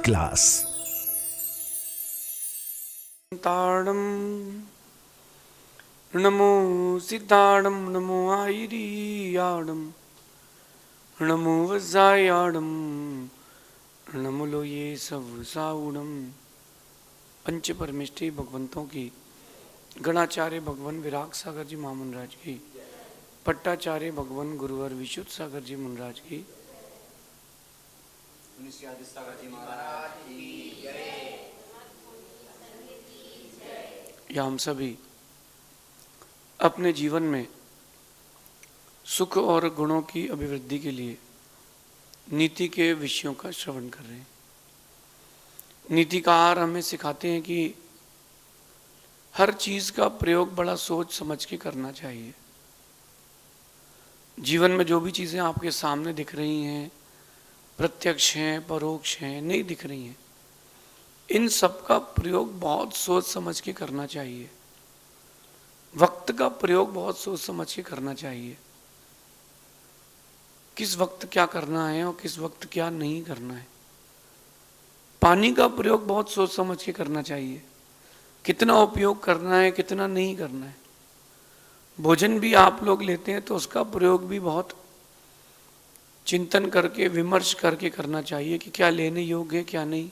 Class. ताड़म नमो सिद्धाड़म नमो आयरियाड़म नमो वज्रायाड़म नमो लो ये सब साउड़म। पंच परमेष्ठी भगवंतों की, गणाचार्य भगवान विराग सागर जी महामुनराज की, पट्टाचार्य भगवान गुरुवर विशुद्ध सागर जी मुनराज की, या हम सभी अपने जीवन में सुख और गुणों की अभिवृद्धि के लिए नीति के विषयों का श्रवण कर रहे हैं। नीतिकार हमें सिखाते हैं कि हर चीज का प्रयोग बड़ा सोच समझ के करना चाहिए। जीवन में जो भी चीजें आपके सामने दिख रही हैं, प्रत्यक्ष हैं, परोक्ष हैं, नहीं दिख रही हैं, इन सब का प्रयोग बहुत सोच समझ के करना चाहिए। वक्त का प्रयोग बहुत सोच समझ के करना चाहिए। किस वक्त क्या करना है और किस वक्त क्या नहीं करना है। पानी का प्रयोग बहुत सोच समझ के करना चाहिए। कितना उपयोग करना है, कितना नहीं करना है। भोजन भी आप लोग लेते हैं तो उसका प्रयोग भी बहुत चिंतन करके, विमर्श करके करना चाहिए कि क्या लेने योग्य है, क्या नहीं।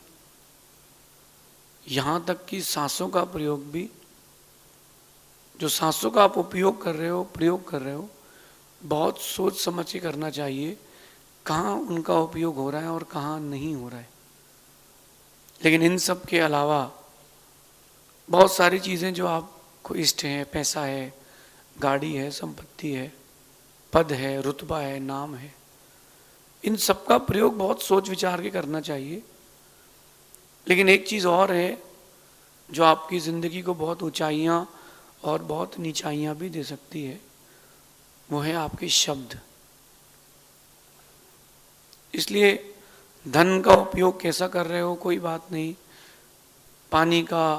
यहां तक कि सांसों का प्रयोग भी, जो सांसों का आप उपयोग कर रहे हो, प्रयोग कर रहे हो, बहुत सोच समझ के करना चाहिए कहाँ उनका उपयोग हो रहा है और कहाँ नहीं हो रहा है। लेकिन इन सब के अलावा बहुत सारी चीज़ें जो आपको इष्ट हैं, पैसा है, गाड़ी है, संपत्ति है, पद है, रुतबा है, नाम है, इन सब का प्रयोग बहुत सोच विचार के करना चाहिए। लेकिन एक चीज़ और है जो आपकी ज़िंदगी को बहुत ऊंचाइयाँ और बहुत नीचाइयाँ भी दे सकती है, वो है आपके शब्द। इसलिए धन का उपयोग कैसा कर रहे हो कोई बात नहीं, पानी का,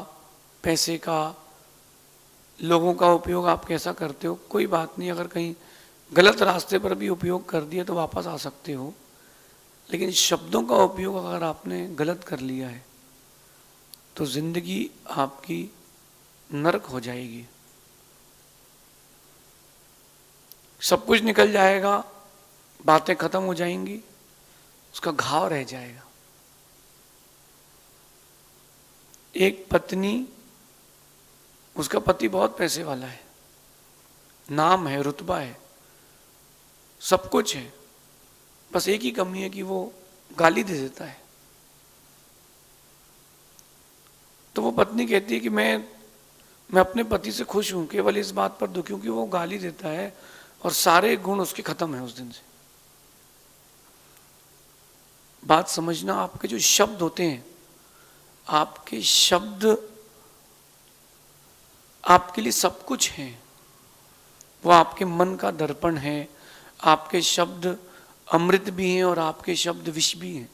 पैसे का, लोगों का उपयोग आप कैसा करते हो कोई बात नहीं। अगर कहीं गलत रास्ते पर भी उपयोग कर दिया तो वापस आ सकते हो। लेकिन शब्दों का उपयोग अगर आपने गलत कर लिया है तो जिंदगी आपकी नरक हो जाएगी। सब कुछ निकल जाएगा, बातें खत्म हो जाएंगी, उसका घाव रह जाएगा। एक पत्नी, उसका पति बहुत पैसे वाला है, नाम है, रुतबा है, सब कुछ है, बस एक ही कमी है कि वो गाली दे देता है। तो वो पत्नी कहती है कि मैं अपने पति से खुश हूं, केवल इस बात पर दुखी हूं कि वो गाली देता है और सारे गुण उसके खत्म है उस दिन से। बात समझना, आपके जो शब्द होते हैं, आपके शब्द आपके लिए सब कुछ हैं। वो आपके मन का दर्पण है। आपके शब्द अमृत भी हैं और आपके शब्द विष भी हैं।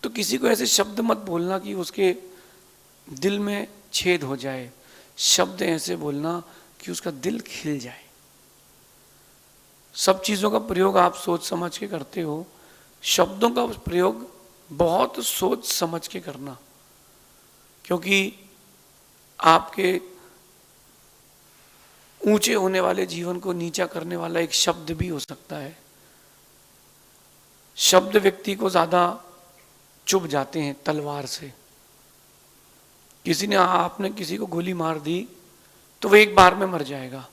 तो किसी को ऐसे शब्द मत बोलना कि उसके दिल में छेद हो जाए। शब्द ऐसे बोलना कि उसका दिल खिल जाए। सब चीज़ों का प्रयोग आप सोच समझ के करते हो, शब्दों का प्रयोग बहुत सोच समझ के करना, क्योंकि आपके ऊंचे होने वाले जीवन को नीचा करने वाला एक शब्द भी हो सकता है। शब्द व्यक्ति को ज्यादा चुभ जाते हैं तलवार से। आपने किसी को गोली मार दी तो वो एक बार में मर जाएगा।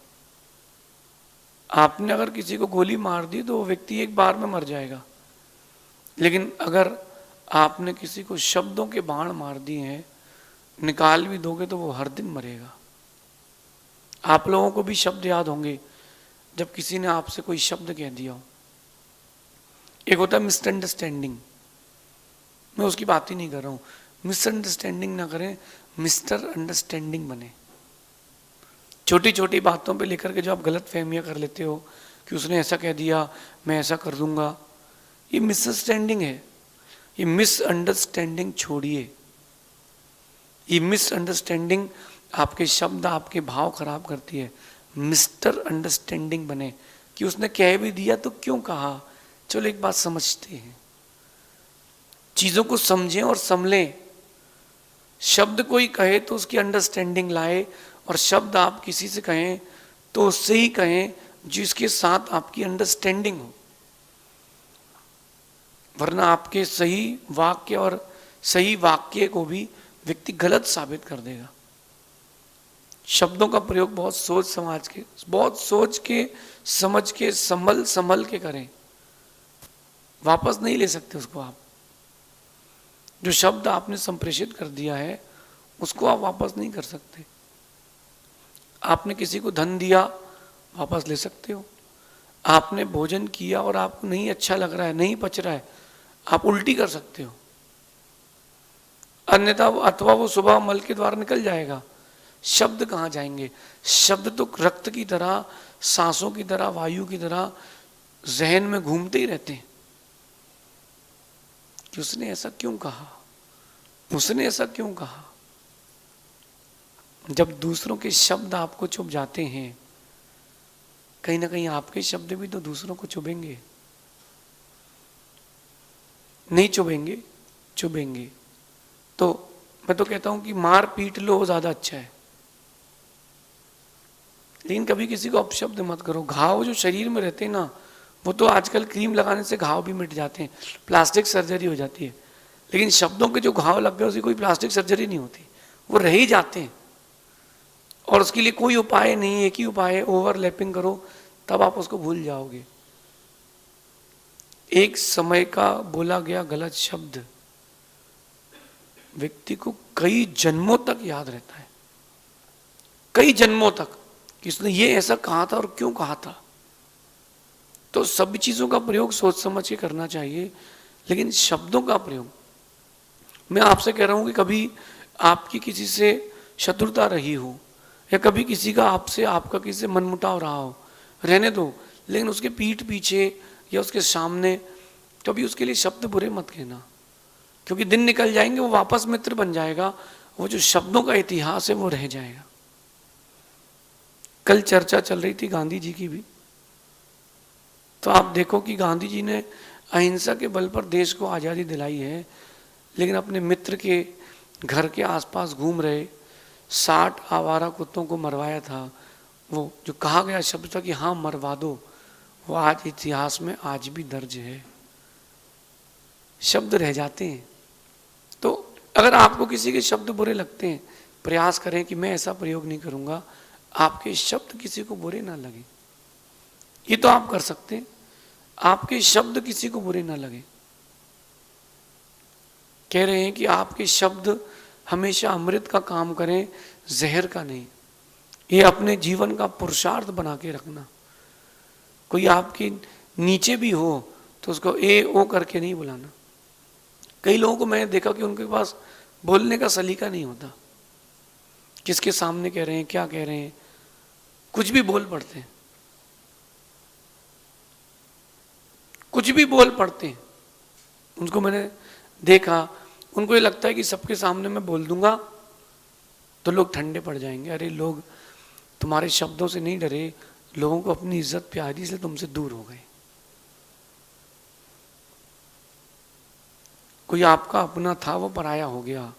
आपने अगर किसी को गोली मार दी तो वो व्यक्ति एक बार में मर जाएगा। लेकिन अगर आपने किसी को शब्दों के बाण मार दिए हैं, निकाल भी दोगे तो वो हर दिन मरेगा। आप लोगों को भी शब्द याद होंगे जब किसी ने आपसे कोई शब्द कह दिया हो। एक होता है मिसअंडरस्टैंडिंग, मैं उसकी बात ही नहीं कर रहा हूं। मिसअंडरस्टैंडिंग ना करें, मिस्टर अंडरस्टैंडिंग बने। छोटी छोटी बातों पे लेकर के जो आप गलत फहमियां कर लेते हो कि उसने ऐसा कह दिया, मैं ऐसा कर दूंगा, ये मिसअंडरस्टैंडिंग है। ये मिसअंडरस्टैंडिंग छोड़िए। ये मिसअंडरस्टैंडिंग आपके शब्द, आपके भाव खराब करती है। मिस्टर अंडरस्टैंडिंग बने कि उसने कह भी दिया तो क्यों कहा, चलो एक बात समझते हैं। चीजों को समझें और संभलें। शब्द कोई कहे तो उसकी अंडरस्टैंडिंग लाए, और शब्द आप किसी से कहें तो उससे ही कहें जिसके साथ आपकी अंडरस्टैंडिंग हो, वरना आपके सही वाक्य और सही वाक्य को भी व्यक्ति गलत साबित कर देगा। शब्दों का प्रयोग बहुत सोच के समझ के संभल के करें। वापस नहीं ले सकते उसको आप। जो शब्द आपने संप्रेषित कर दिया है उसको आप वापस नहीं कर सकते। आपने किसी को धन दिया, वापस ले सकते हो। आपने भोजन किया और आपको नहीं अच्छा लग रहा है, नहीं पच रहा है, आप उल्टी कर सकते हो, अन्यथा अथवा वो सुबह मल के द्वारा निकल जाएगा। शब्द कहाँ जाएंगे? शब्द तो रक्त की तरह, सांसों की तरह, वायु की तरह जहन में घूमते ही रहते हैं कि उसने ऐसा क्यों कहा, उसने ऐसा क्यों कहा। जब दूसरों के शब्द आपको चुभ जाते हैं, कहीं ना कहीं आपके शब्द भी तो दूसरों को चुभेंगे। नहीं चुभेंगे? चुभेंगे। तो मैं तो कहता हूं कि मार पीट लो, ज्यादा अच्छा है, लेकिन कभी किसी को अपशब्द मत करो। घाव जो शरीर में रहते हैं ना, वो तो आजकल क्रीम लगाने से घाव भी मिट जाते हैं, प्लास्टिक सर्जरी हो जाती है, लेकिन शब्दों के जो घाव लग गए उसकी कोई प्लास्टिक सर्जरी नहीं होती, वो रह ही जाते हैं। और उसके लिए कोई उपाय नहीं, एक ही उपाय है, ओवरलैपिंग करो, तब आप उसको भूल जाओगे। एक समय का बोला गया गलत शब्द व्यक्ति को कई जन्मों तक याद रहता है, कई जन्मों तक, कि उसने ये ऐसा कहा था और क्यों कहा था। तो सभी चीजों का प्रयोग सोच समझ के करना चाहिए, लेकिन शब्दों का प्रयोग, मैं आपसे कह रहा हूं कि कभी आपकी किसी से शत्रुता रही हो, या कभी किसी का आपका किसी से मनमुटाव रहा हो, रहने दो, लेकिन उसके पीठ पीछे या उसके सामने कभी उसके लिए शब्द बुरे मत कहना, क्योंकि दिन निकल जाएंगे वो वापस मित्र बन जाएगा, वो जो शब्दों का इतिहास है वो रह जाएगा। कल चर्चा चल रही थी गांधी जी की भी, तो आप देखो कि गांधी जी ने अहिंसा के बल पर देश को आज़ादी दिलाई है, लेकिन अपने मित्र के घर के आसपास घूम रहे 60 आवारा कुत्तों को मरवाया था। वो जो कहा गया शब्द था कि हाँ मरवा दो, वो आज इतिहास में आज भी दर्ज है। शब्द रह जाते हैं। तो अगर आपको किसी के शब्द बुरे लगते हैं, प्रयास करें कि मैं ऐसा प्रयोग नहीं करूंगा, आपके शब्द किसी को बुरे ना लगे। ये तो आप कर सकते हैं, आपके शब्द किसी को बुरे ना लगे। कह रहे हैं कि आपके शब्द हमेशा अमृत का काम करें, जहर का नहीं। ये अपने जीवन का पुरुषार्थ बना के रखना। कोई आपके नीचे भी हो तो उसको ए ओ करके नहीं बुलाना। कई लोगों को मैंने देखा कि उनके पास बोलने का सलीका नहीं होता, किसके सामने कह रहे हैं, क्या कह रहे हैं, कुछ भी बोल पड़ते हैं, कुछ भी बोल पड़ते हैं। उनको मैंने देखा, उनको ये लगता है कि सबके सामने मैं बोल दूंगा तो लोग ठंडे पड़ जाएंगे। अरे लोग तुम्हारे शब्दों से नहीं डरे, लोगों को अपनी इज्जत प्यारी इसलिए तुमसे दूर हो गए। कोई आपका अपना था वो पराया हो गया,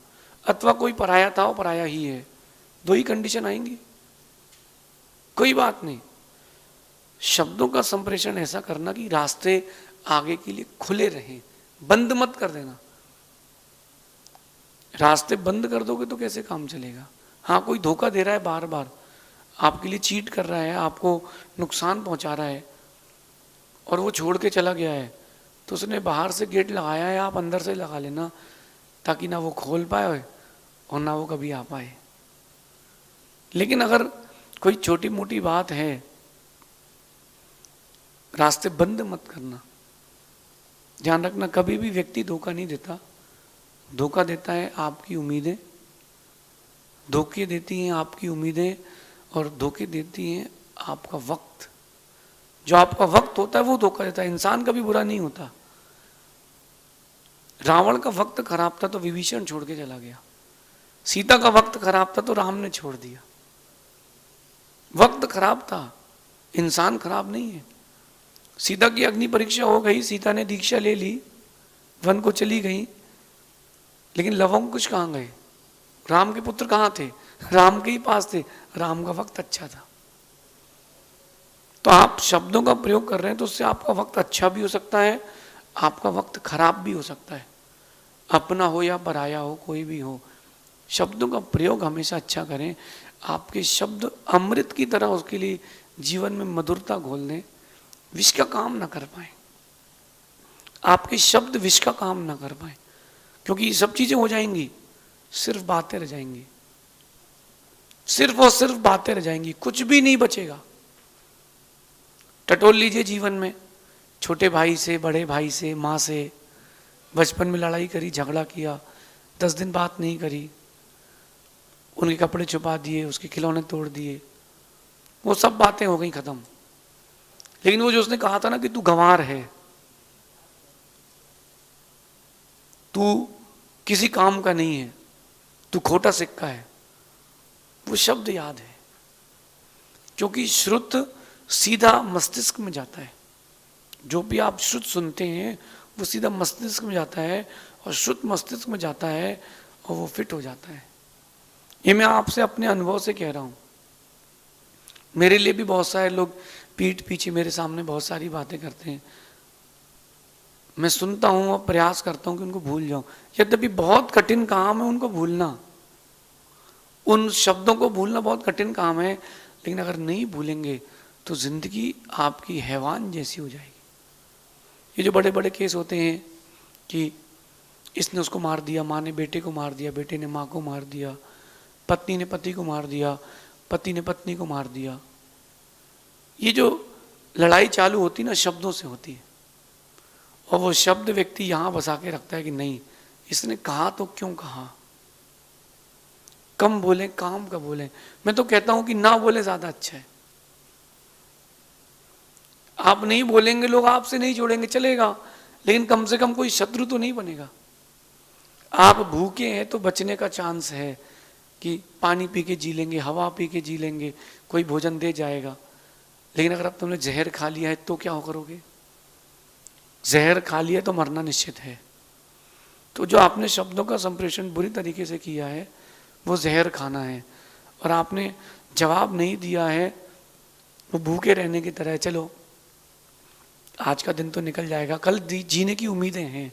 अथवा कोई पराया था वो पराया ही है, दो ही कंडीशन आएंगी। कोई बात नहीं, शब्दों का संप्रेषण ऐसा करना कि रास्ते आगे के लिए खुले रहें, बंद मत कर देना। रास्ते बंद कर दोगे तो कैसे काम चलेगा। हाँ, कोई धोखा दे रहा है, बार बार आपके लिए चीट कर रहा है, आपको नुकसान पहुंचा रहा है, और वो छोड़ के चला गया है, तो उसने बाहर से गेट लगाया है, आप अंदर से लगा लेना, ताकि ना वो खोल पाए और ना वो कभी आ पाए। लेकिन अगर कोई छोटी मोटी बात है, रास्ते बंद मत करना। ध्यान रखना, कभी भी व्यक्ति धोखा नहीं देता, धोखा देता है आपकी उम्मीदें, धोखे देती हैं आपकी उम्मीदें, और धोखे देती हैं आपका वक्त। जो आपका वक्त होता है वो धोखा देता है। इंसान कभी बुरा नहीं होता। रावण का वक्त खराब था तो विभीषण छोड़ के चला गया, सीता का वक्त खराब था तो राम ने छोड़ दिया। वक्त खराब था, इंसान खराब नहीं है। सीता की अग्नि परीक्षा हो गई, सीता ने दीक्षा ले ली, वन को चली गई, लेकिन लवंग कुछ कहाँ गए? राम के पुत्र कहाँ थे? राम के ही पास थे। राम का वक्त अच्छा था। तो आप शब्दों का प्रयोग कर रहे हैं तो उससे आपका वक्त अच्छा भी हो सकता है, आपका वक्त खराब भी हो सकता है। अपना हो या पराया हो, कोई भी हो, शब्दों का प्रयोग हमेशा अच्छा करें। आपके शब्द अमृत की तरह उसके लिए जीवन में मधुरता घोल दें, विष का काम ना कर पाए। आपके शब्द विष का काम ना कर पाए, क्योंकि ये सब चीजें हो जाएंगी, सिर्फ बातें रह जाएंगी, सिर्फ और सिर्फ बातें रह जाएंगी, कुछ भी नहीं बचेगा। टटोल लीजिए जीवन में, छोटे भाई से, बड़े भाई से, माँ से, बचपन में लड़ाई करी, झगड़ा किया, 10 दिन बात नहीं करी, उनके कपड़े छुपा दिए, उसके खिलौने तोड़ दिए, वो सब बातें हो गई खत्म। लेकिन वो जो उसने कहा था ना कि तू गंवार है, तू किसी काम का नहीं है, तू खोटा सिक्का है, वो शब्द याद है। क्योंकि श्रुत सीधा मस्तिष्क में जाता है। जो भी आप श्रुत सुनते हैं वो सीधा मस्तिष्क में जाता है, और श्रुत मस्तिष्क में जाता है और वो फिट हो जाता है। ये मैं आपसे अपने अनुभव से कह रहा हूं। मेरे लिए भी बहुत सारे लोग पीठ पीछे मेरे सामने बहुत सारी बातें करते हैं, मैं सुनता हूं और प्रयास करता हूं कि उनको भूल जाऊं। यद्यपि बहुत कठिन काम है उनको भूलना, उन शब्दों को भूलना बहुत कठिन काम है, लेकिन अगर नहीं भूलेंगे तो जिंदगी आपकी हैवान जैसी हो जाएगी। ये जो बड़े बड़े केस होते हैं कि इसने उसको मार दिया, माँ ने बेटे को मार दिया, बेटे ने माँ को मार दिया, पत्नी ने पति को मार दिया, पति ने पत्नी को मार दिया, ये जो लड़ाई चालू होती ना शब्दों से होती है। और वो शब्द व्यक्ति यहां बसा के रखता है कि नहीं, इसने कहा तो क्यों कहा, कम बोले काम का बोले। मैं तो कहता हूं कि ना बोले ज्यादा अच्छा है। आप नहीं बोलेंगे, लोग आपसे नहीं जोड़ेंगे, चलेगा, लेकिन कम से कम कोई शत्रु तो नहीं बनेगा। आप भूखे हैं तो बचने का चांस है कि पानी पी के जी लेंगे, हवा पी के जी लेंगे, कोई भोजन दे जाएगा। लेकिन अगर अब तुमने जहर खा लिया है तो क्या करोगे? जहर खा लिया तो मरना निश्चित है। तो जो आपने शब्दों का संप्रेषण बुरी तरीके से किया है वो जहर खाना है, और आपने जवाब नहीं दिया है, वो भूखे रहने की तरह है। चलो आज का दिन तो निकल जाएगा, कल जीने की उम्मीदें हैं।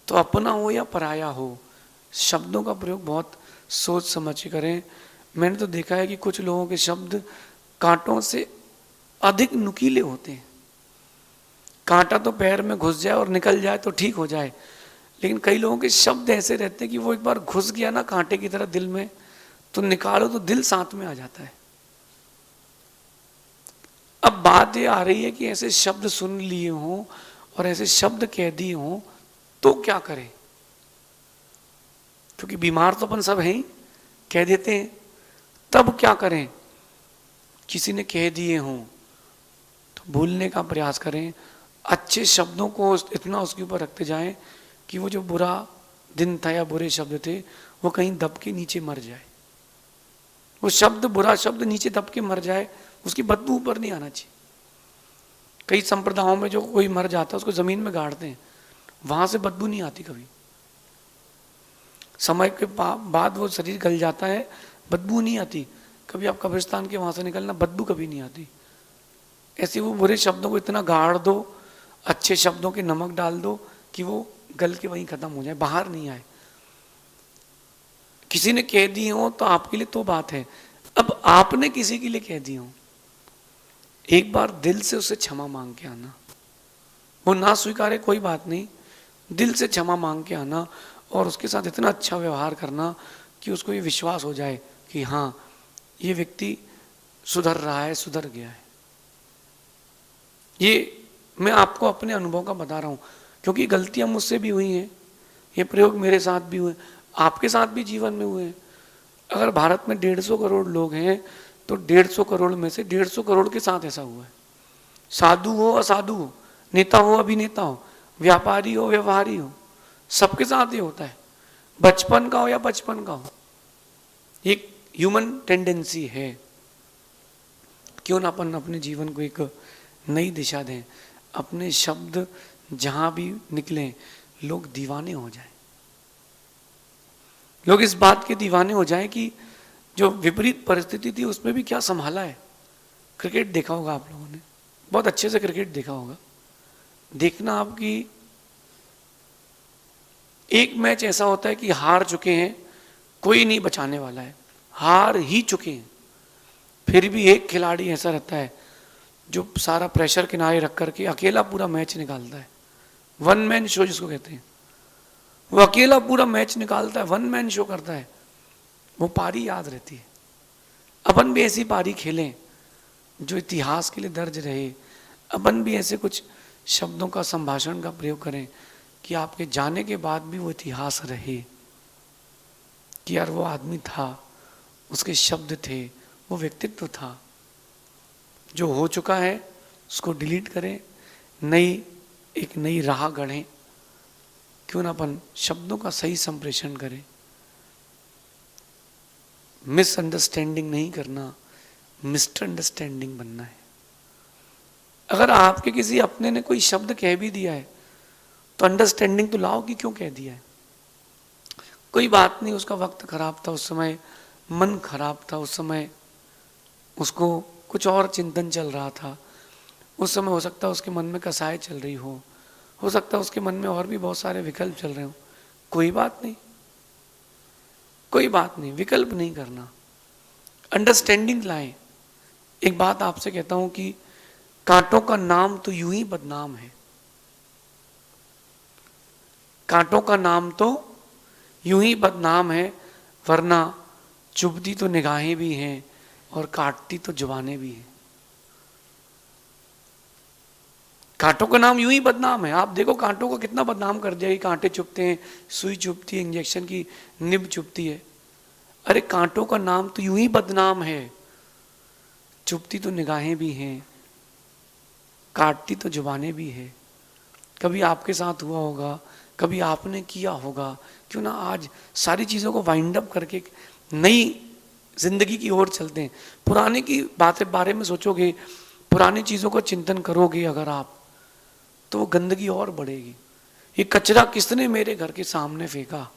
तो अपना हो या पराया हो, शब्दों का प्रयोग बहुत सोच समझ के करें। मैंने तो देखा है कि कुछ लोगों के शब्द कांटों से अधिक नुकीले होते हैं। कांटा तो पैर में घुस जाए और निकल जाए तो ठीक हो जाए, लेकिन कई लोगों के शब्द ऐसे रहते हैं कि वो एक बार घुस गया ना कांटे की तरह दिल में, तो निकालो तो दिल साथ में आ जाता है। अब बात ये आ रही है कि ऐसे शब्द सुन लिए हों और ऐसे शब्द कह दिए हों तो क्या करें? क्योंकि बीमार तो अपन सब हैं, कह देते हैं, तब क्या करें? किसी ने कह दिए हों तो भूलने का प्रयास करें। अच्छे शब्दों को इतना उसके ऊपर रखते जाएं कि वो जो बुरा दिन था या बुरे शब्द थे वो कहीं दब के नीचे मर जाए। वो शब्द, बुरा शब्द नीचे दब के मर जाए, उसकी बदबू ऊपर नहीं आना चाहिए। कई संप्रदायों में जो कोई मर जाता है उसको जमीन में गाड़ते हैं, वहां से बदबू नहीं आती कभी। समय के बाद वो शरीर गल जाता है, बदबू नहीं आती कभी। आप कब्रिस्तान के वहां से निकलना, बदबू कभी नहीं आती। ऐसे वो बुरे शब्दों को इतना गाड़ दो, अच्छे शब्दों के नमक डाल दो कि वो गल के वहीं खत्म हो जाए, बाहर नहीं आए। किसी ने कह दी हो तो आपके लिए तो बात है। अब आपने किसी के लिए कह दी हो, एक बार दिल से उसे क्षमा मांग के आना। वो ना स्वीकारे कोई बात नहीं, दिल से क्षमा मांग के आना और उसके साथ इतना अच्छा व्यवहार करना कि उसको ये विश्वास हो जाए कि हाँ ये व्यक्ति सुधर रहा है, सुधर गया है। ये मैं आपको अपने अनुभव का बता रहा हूं, क्योंकि गलतियां मुझसे भी हुई हैं, ये प्रयोग मेरे साथ भी हुए, आपके साथ भी जीवन में हुए हैं। अगर भारत में 150 करोड़ लोग हैं तो 150 करोड़ में से 150 करोड़ के साथ ऐसा हुआ है। साधु हो असाधु हो, नेता हो अभिनेता हो, व्यापारी हो व्यवहारी हो, सबके साथ ये होता है। बचपन का हो या बचपन का हो, एक ह्यूमन टेंडेंसी है। क्यों ना अपन अपने जीवन को एक नई दिशा दें, अपने शब्द जहां भी निकलें लोग दीवाने हो जाएं। लोग इस बात के दीवाने हो जाएं कि जो विपरीत परिस्थिति थी उसमें भी क्या संभाला है। क्रिकेट देखा होगा आप लोगों ने, बहुत अच्छे से क्रिकेट देखा होगा। देखना आपकी एक मैच ऐसा होता है कि हार चुके हैं, कोई नहीं बचाने वाला है, हार ही चुके हैं, फिर भी एक खिलाड़ी ऐसा रहता है जो सारा प्रेशर किनारे रख करके अकेला पूरा मैच निकालता है। वन मैन शो जिसको कहते हैं, वो अकेला पूरा मैच निकालता है, वन मैन शो करता है, वो पारी याद रहती है। अपन भी ऐसी पारी खेलें जो इतिहास के लिए दर्ज रहे। अपन भी ऐसे कुछ शब्दों का, संभाषण का प्रयोग करें कि आपके जाने के बाद भी वो इतिहास रहे कि यार वो आदमी था, उसके शब्द थे, वो व्यक्तित्व था। जो हो चुका है उसको डिलीट करें, एक नई राह गढ़ें। क्यों ना अपन शब्दों का सही संप्रेषण करें। मिसअंडरस्टैंडिंग नहीं करना, मिसअंडरस्टैंडिंग बनना है। अगर आपके किसी अपने ने कोई शब्द कह भी दिया है तो अंडरस्टैंडिंग तो लाओ कि क्यों कह दिया है। कोई बात नहीं, उसका वक्त खराब था, उस समय मन खराब था, उस समय उसको कुछ और चिंतन चल रहा था, उस समय हो सकता है उसके मन में कसाई चल रही हो सकता है उसके मन में और भी बहुत सारे विकल्प चल रहे हो। कोई बात नहीं, कोई बात नहीं, विकल्प नहीं करना, अंडरस्टैंडिंग लाएं। एक बात आपसे कहता हूं कि कांटों का नाम तो यूं ही बदनाम है, कांटों का नाम तो यूं ही बदनाम है, वरना चुभती तो निगाहें भी हैं और काटती तो जुबानें भी हैं। कांटों का नाम यूं ही बदनाम है। आप देखो कांटों को कितना बदनाम कर दिया कि कांटे चुभते हैं, सुई चुभती है, इंजेक्शन की निब चुभती है। अरे कांटों का नाम तो यूं ही बदनाम है, चुभती तो निगाहें भी हैं, काटती तो जुबानें भी है। कभी आपके साथ हुआ होगा, कभी आपने किया होगा। क्यों ना आज सारी चीज़ों को वाइंड अप करके नई जिंदगी की ओर चलते हैं। पुराने की बातें बारे में सोचोगे, पुरानी चीज़ों को चिंतन करोगे अगर आप, तो वो गंदगी और बढ़ेगी। ये कचरा किसने मेरे घर के सामने फेंका?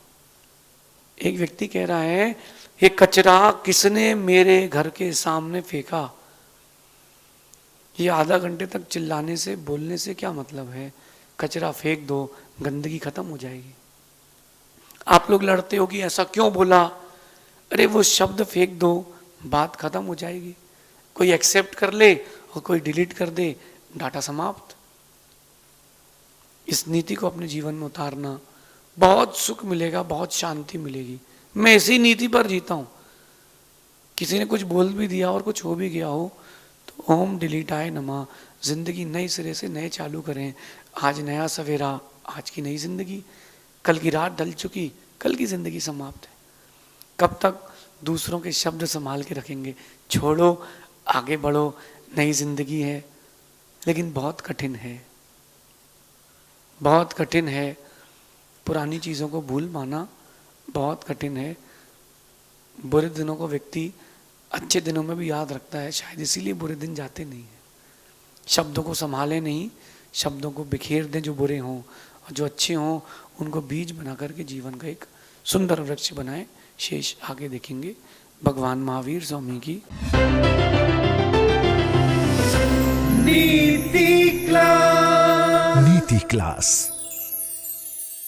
एक व्यक्ति कह रहा है, ये कचरा किसने मेरे घर के सामने फेंका? ये आधा घंटे तक चिल्लाने से, बोलने से क्या मतलब है? कचरा फेंक दो, गंदगी खत्म हो जाएगी। आप लोग लड़ते हो कि ऐसा क्यों बोला, अरे वो शब्द फेंक दो, बात खत्म हो जाएगी। कोई एक्सेप्ट कर ले और कोई डिलीट कर दे, डाटा समाप्त। इस नीति को अपने जीवन में उतारना, बहुत सुख मिलेगा, बहुत शांति मिलेगी। मैं इसी नीति पर जीता हूं। किसी ने कुछ बोल भी दिया और कुछ हो भी गया हो तो ओम डिलीटाय नमः, जिंदगी नए सिरे से नए चालू करें। आज नया सवेरा, आज की नई जिंदगी। कल की रात ढल चुकी, कल की जिंदगी समाप्त है। कब तक दूसरों के शब्द संभाल के रखेंगे? छोड़ो, आगे बढ़ो, नई जिंदगी है। लेकिन बहुत कठिन है, बहुत कठिन है। पुरानी चीज़ों को भूल पाना बहुत कठिन है। बुरे दिनों को व्यक्ति अच्छे दिनों में भी याद रखता है, शायद इसीलिए बुरे दिन जाते नहीं हैं। शब्दों को संभाले नहीं, शब्दों को बिखेर दें जो बुरे हों, और जो अच्छे हों उनको बीज बना करके जीवन का एक सुंदर वृक्ष बनाएं। शेष आगे देखेंगे। भगवान महावीर स्वामी की नीति क्लास।